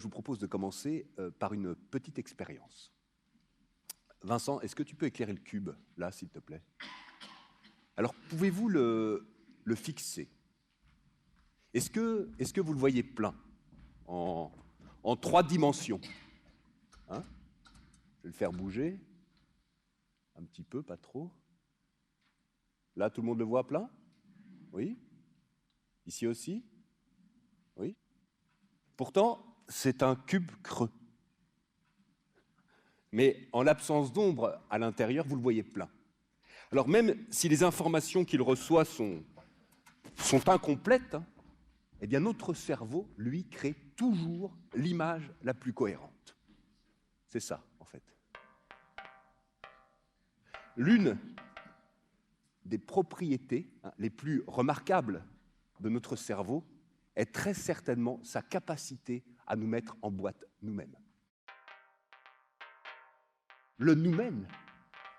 je vous propose de commencer par une petite expérience. Vincent, est-ce que tu peux éclairer le cube, là, s'il te plaît? Alors, pouvez-vous le fixer? Est-ce que vous le voyez plein, en 3 dimensions? Hein? Je vais le faire bouger. Un petit peu, pas trop. Là, tout le monde le voit plein? Oui? Ici aussi? Oui? Pourtant, c'est un cube creux. Mais en l'absence d'ombre à l'intérieur, vous le voyez plein. Alors même si les informations qu'il reçoit sont incomplètes, hein, eh bien notre cerveau, lui, crée toujours l'image la plus cohérente. C'est ça, en fait. L'une des propriétés les plus remarquables de notre cerveau est très certainement sa capacité à nous mettre en boîte nous-mêmes. Le nous-mêmes,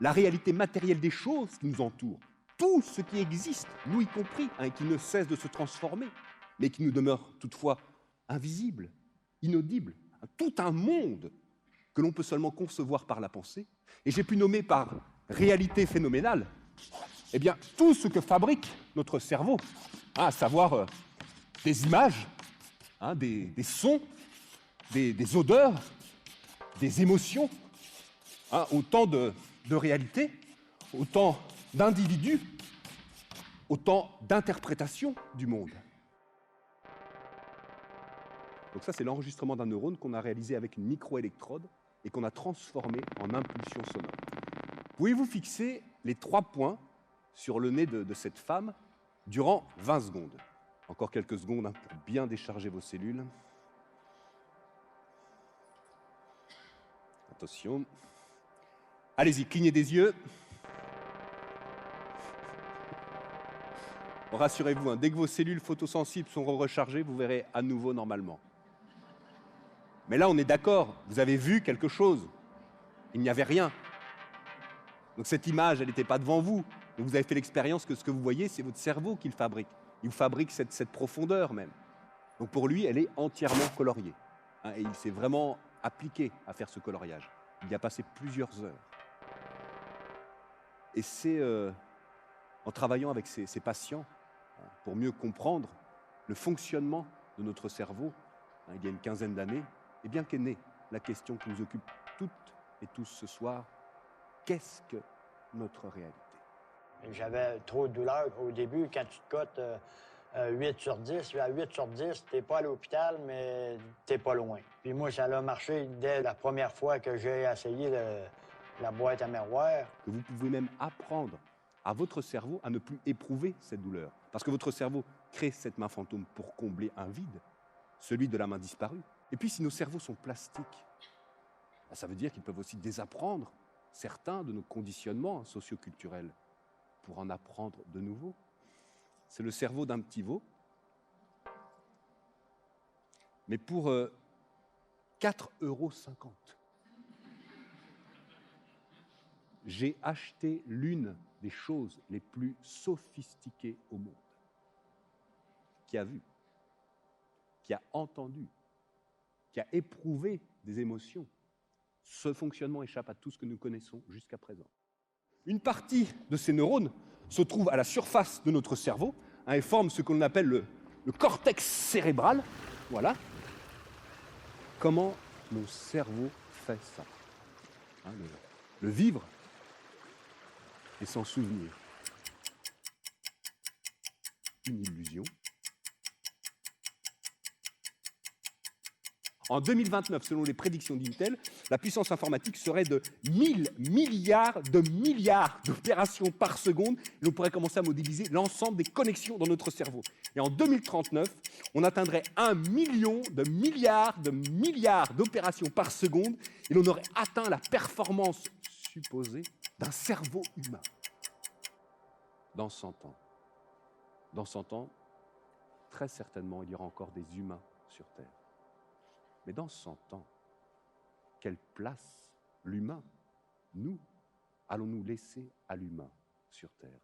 la réalité matérielle des choses qui nous entourent, tout ce qui existe, nous y compris, et qui ne cesse de se transformer, mais qui nous demeure toutefois invisible, inaudible, tout un monde que l'on peut seulement concevoir par la pensée, et j'ai pu nommer par réalité phénoménale, eh bien, tout ce que fabrique notre cerveau, à savoir des images, des sons, des odeurs, des émotions, autant de réalités, autant d'individus, autant d'interprétations du monde. Donc ça, c'est l'enregistrement d'un neurone qu'on a réalisé avec une microélectrode et qu'on a transformé en impulsion sonore. Pouvez-vous fixer les 3 points sur le nez de cette femme durant 20 secondes? Encore quelques secondes pour bien décharger vos cellules. Attention. Allez-y, clignez des yeux. Rassurez-vous, dès que vos cellules photosensibles sont rechargées, vous verrez à nouveau normalement. Mais là, on est d'accord, vous avez vu quelque chose. Il n'y avait rien. Donc cette image, elle n'était pas devant vous. Donc vous avez fait l'expérience que ce que vous voyez, c'est votre cerveau qui le fabrique. Il vous fabrique cette profondeur même. Donc pour lui, elle est entièrement coloriée. Et il s'est vraiment appliqué à faire ce coloriage. Il y a passé plusieurs heures. Et c'est en travaillant avec ces patients, pour mieux comprendre le fonctionnement de notre cerveau, il y a une quinzaine d'années, eh bien qu'est née la question qui nous occupe toutes et tous ce soir. Qu'est-ce que notre réalité? J'avais trop de douleur au début. Quand tu te cotes 8 sur 10, à 8 sur 10, t'es pas à l'hôpital, mais t'es pas loin. Puis moi, ça a marché dès la première fois que j'ai essayé la boîte à miroir. Que vous pouvez même apprendre à votre cerveau à ne plus éprouver cette douleur. Parce que votre cerveau crée cette main fantôme pour combler un vide, celui de la main disparue. Et puis si nos cerveaux sont plastiques, ça veut dire qu'ils peuvent aussi désapprendre certains de nos conditionnements socioculturels pour en apprendre de nouveaux. C'est le cerveau d'un petit veau. Mais pour 4,50 €, j'ai acheté l'une des choses les plus sophistiquées au monde. Qui a vu, qui a entendu, qui a éprouvé des émotions. Ce fonctionnement échappe à tout ce que nous connaissons jusqu'à présent. Une partie de ces neurones se trouve à la surface de notre cerveau et forme ce qu'on appelle le cortex cérébral. Voilà. Comment mon cerveau fait ça? Le vivre et s'en souvenir. Une illusion. En 2029, selon les prédictions d'Intel, la puissance informatique serait de 1000 milliards d'opérations par seconde. Et on pourrait commencer à modéliser l'ensemble des connexions dans notre cerveau. Et en 2039, on atteindrait 1 million de milliards d'opérations par seconde. Et l'on aurait atteint la performance supposée d'un cerveau humain. Dans 100 ans. Dans 100 ans, très certainement, il y aura encore des humains sur Terre. Mais dans 100 ans, quelle place l'humain, nous, allons-nous laisser à l'humain sur Terre?